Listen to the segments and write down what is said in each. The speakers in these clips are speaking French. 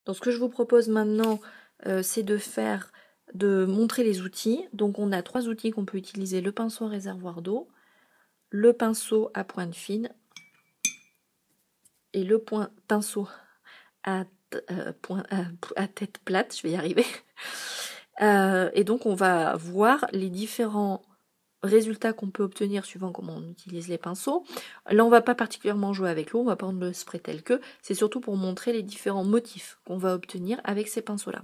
Donc ce que je vous propose maintenant, c'est de montrer les outils. Donc on a 3 outils qu'on peut utiliser: le pinceau à réservoir d'eau, le pinceau à pointe fine et le pinceau à tête plate, je vais y arriver. Et donc on va voir les différents résultats qu'on peut obtenir suivant comment on utilise les pinceaux. Là on va pas particulièrement jouer avec l'eau, on va prendre le spray tel que, c'est surtout pour montrer les différents motifs qu'on va obtenir avec ces pinceaux là.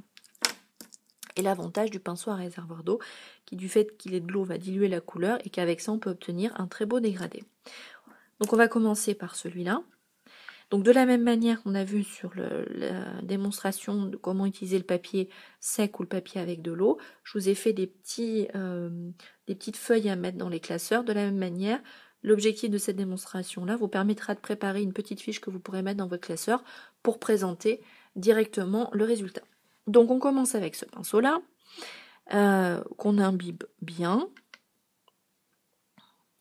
Et l'avantage du pinceau à réservoir d'eau, qui du fait qu'il est de l'eau va diluer la couleur et qu'avec ça on peut obtenir un très beau dégradé. Donc on va commencer par celui-là. Donc de la même manière qu'on a vu sur la démonstration de comment utiliser le papier sec ou le papier avec de l'eau, je vous ai fait des petites feuilles à mettre dans les classeurs. De la même manière, l'objectif de cette démonstration-là vous permettra de préparer une petite fiche que vous pourrez mettre dans votre classeur pour présenter directement le résultat. Donc on commence avec ce pinceau-là, qu'on imbibe bien.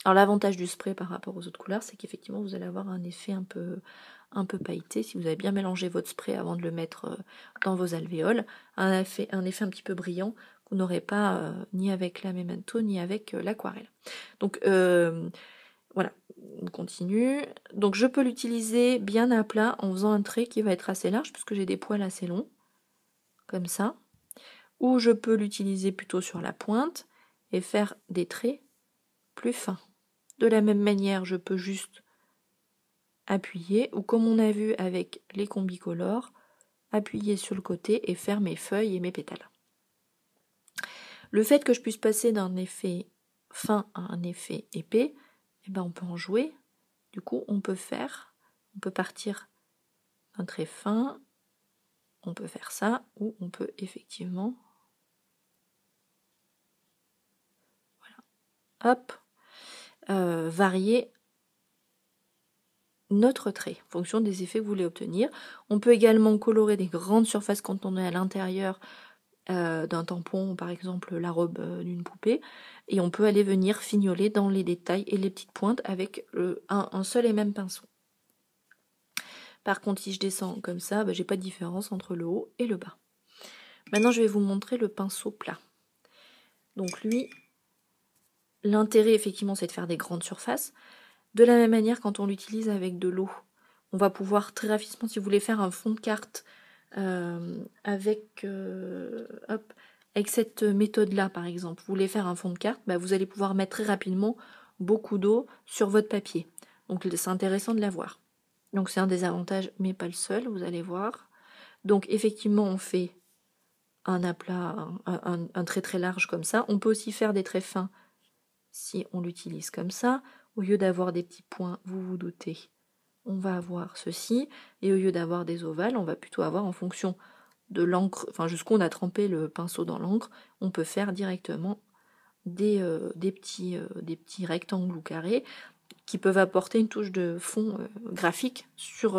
Alors l'avantage du spray par rapport aux autres couleurs, c'est qu'effectivement vous allez avoir un effet un peu pailleté si vous avez bien mélangé votre spray avant de le mettre dans vos alvéoles, un effet un petit peu brillant que vous n'aurez pas ni avec la Memento ni avec l'aquarelle. Donc voilà, on continue. Donc je peux l'utiliser bien à plat en faisant un trait qui va être assez large puisque j'ai des poils assez longs, comme ça. Ou je peux l'utiliser plutôt sur la pointe et faire des traits plus fins. De la même manière, je peux juste appuyer, ou comme on a vu avec les combicolores, appuyer sur le côté et faire mes feuilles et mes pétales. Le fait que je puisse passer d'un effet fin à un effet épais, eh ben on peut en jouer. Du coup, on peut partir d'un trait fin, on peut faire ça, ou on peut effectivement, voilà, hop, varier notre trait en fonction des effets que vous voulez obtenir. On peut également colorer des grandes surfaces quand on est à l'intérieur d'un tampon, par exemple la robe d'une poupée, et on peut aller venir fignoler dans les détails et les petites pointes avec un seul et même pinceau. Par contre, si je descends comme ça, j'ai pas de différence entre le haut et le bas. Maintenant, je vais vous montrer le pinceau plat. Donc lui, l'intérêt effectivement, c'est de faire des grandes surfaces. De la même manière, quand on l'utilise avec de l'eau, on va pouvoir très rapidement, si vous voulez faire un fond de carte avec cette méthode-là, par exemple, vous voulez faire un fond de carte, vous allez pouvoir mettre très rapidement beaucoup d'eau sur votre papier. Donc c'est intéressant de l'avoir. Donc c'est un des avantages, mais pas le seul, vous allez voir. Donc effectivement, on fait un aplat, un trait très large comme ça. On peut aussi faire des traits fins si on l'utilise comme ça. Au lieu d'avoir des petits points, vous vous doutez, on va avoir ceci, et au lieu d'avoir des ovales, on va plutôt avoir, en fonction de l'encre, enfin jusqu'où on a trempé le pinceau dans l'encre, on peut faire directement des petits rectangles ou carrés qui peuvent apporter une touche de fond graphique sur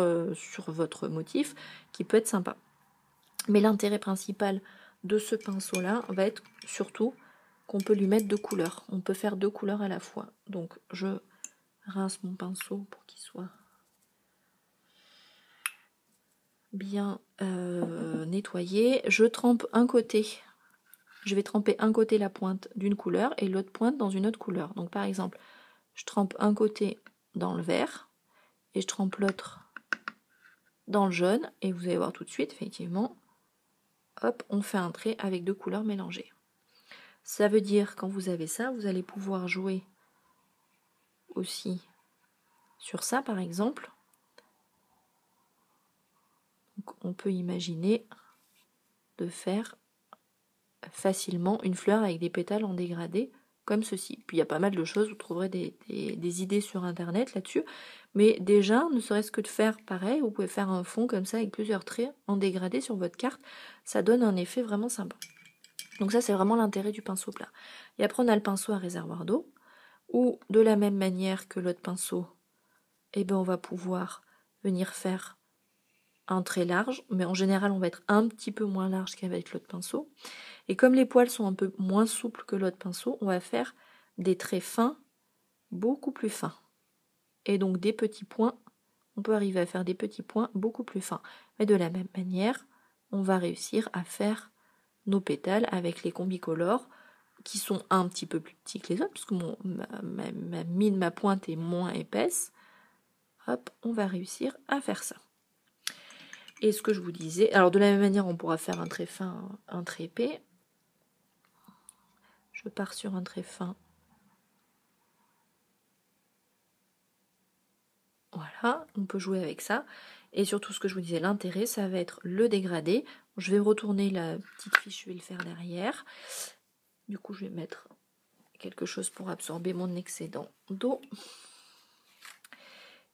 votre motif, qui peut être sympa. Mais l'intérêt principal de ce pinceau-là va être surtout qu'on peut lui mettre 2 couleurs. On peut faire 2 couleurs à la fois. Donc je rince mon pinceau pour qu'il soit bien nettoyé. Je trempe un côté, je vais tremper un côté la pointe d'une couleur et l'autre pointe dans une autre couleur. Donc par exemple, je trempe un côté dans le vert et je trempe l'autre dans le jaune, et vous allez voir tout de suite, effectivement, hop, on fait un trait avec 2 couleurs mélangées. Ça veut dire, quand vous avez ça, vous allez pouvoir jouer aussi sur ça, par exemple. Donc, on peut imaginer de faire facilement une fleur avec des pétales en dégradé, comme ceci. Puis il y a pas mal de choses, vous trouverez des idées sur internet là-dessus, mais déjà, ne serait-ce que de faire pareil, vous pouvez faire un fond comme ça avec plusieurs traits en dégradé sur votre carte, ça donne un effet vraiment sympa. Donc ça, c'est vraiment l'intérêt du pinceau plat. Et après, on a le pinceau à réservoir d'eau, où de la même manière que l'autre pinceau, on va pouvoir venir faire un trait large, mais en général on va être un petit peu moins large qu'avec l'autre pinceau. Et comme les poils sont un peu moins souples que l'autre pinceau, on va faire des traits fins, beaucoup plus fins. Et donc des petits points, on peut arriver à faire des petits points beaucoup plus fins. Mais de la même manière, on va réussir à faire nos pétales avec les combicolores qui sont un petit peu plus petits que les autres, puisque ma mine, ma pointe est moins épaisse. Hop, on va réussir à faire ça. Et ce que je vous disais, alors de la même manière, on pourra faire un trait fin, un trait épais. Je pars sur un trait fin. Voilà, on peut jouer avec ça. Et surtout, ce que je vous disais, l'intérêt, ça va être le dégradé. Je vais retourner la petite fiche, je vais le faire derrière. Du coup, je vais mettre quelque chose pour absorber mon excédent d'eau.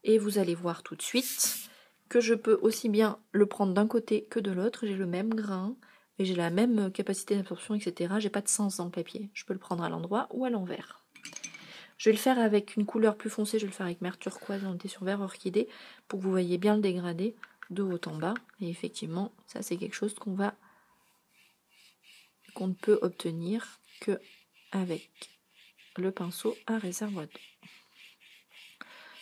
Et vous allez voir tout de suite que je peux aussi bien le prendre d'un côté que de l'autre. J'ai le même grain et j'ai la même capacité d'absorption, etc. J'ai pas de sens dans le papier. Je peux le prendre à l'endroit ou à l'envers. Je vais le faire avec une couleur plus foncée, je vais le faire avec mer turquoise, on était sur vert orchidée, pour que vous voyez bien le dégradé de haut en bas. Et effectivement, ça c'est quelque chose qu'on ne peut obtenir que avec le pinceau à réservoir d'eau.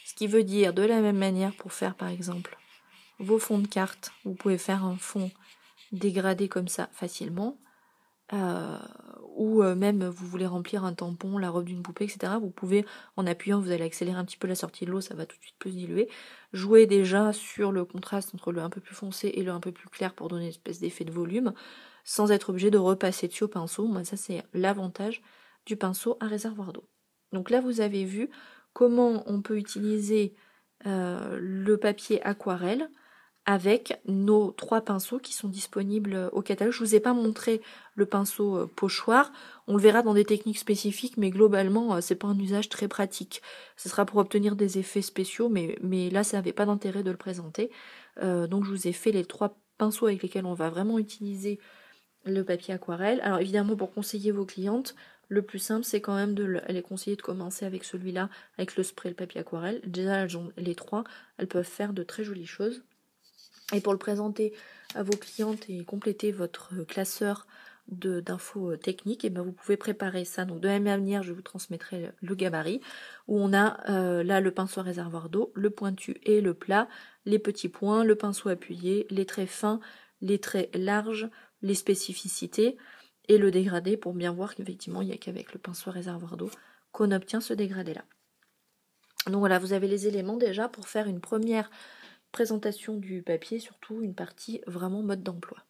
Ce qui veut dire, de la même manière, pour faire par exemple vos fonds de carte, vous pouvez faire un fond dégradé comme ça facilement. Ou même vous voulez remplir un tampon, la robe d'une poupée, etc. Vous pouvez, en appuyant, vous allez accélérer un petit peu la sortie de l'eau, ça va tout de suite plus diluer. Jouer déjà sur le contraste entre le un peu plus foncé et le un peu plus clair pour donner une espèce d'effet de volume, sans être obligé de repasser dessus au pinceau. Moi, ça c'est l'avantage du pinceau à réservoir d'eau. Donc là, vous avez vu comment on peut utiliser le papier aquarelle avec nos 3 pinceaux qui sont disponibles au catalogue. Je ne vous ai pas montré le pinceau pochoir, on le verra dans des techniques spécifiques, mais globalement, c'est pas un usage très pratique. Ce sera pour obtenir des effets spéciaux, mais là, ça n'avait pas d'intérêt de le présenter. Donc je vous ai fait les 3 pinceaux avec lesquels on va vraiment utiliser le papier aquarelle. Alors évidemment, pour conseiller vos clientes, le plus simple, c'est quand même de les conseiller de commencer avec celui-là, avec le spray et le papier aquarelle. Déjà, elles ont les 3, elles peuvent faire de très jolies choses. Et pour le présenter à vos clientes et compléter votre classeur d'infos techniques, et ben vous pouvez préparer ça. Donc de la même manière, je vous transmettrai le gabarit où on a là le pinceau à réservoir d'eau, le pointu et le plat, les petits points, le pinceau appuyé, les traits fins, les traits larges, les spécificités et le dégradé pour bien voir qu'effectivement il n'y a qu'avec le pinceau à réservoir d'eau qu'on obtient ce dégradé là. Donc voilà, vous avez les éléments déjà pour faire une première présentation du papier, surtout une partie vraiment mode d'emploi.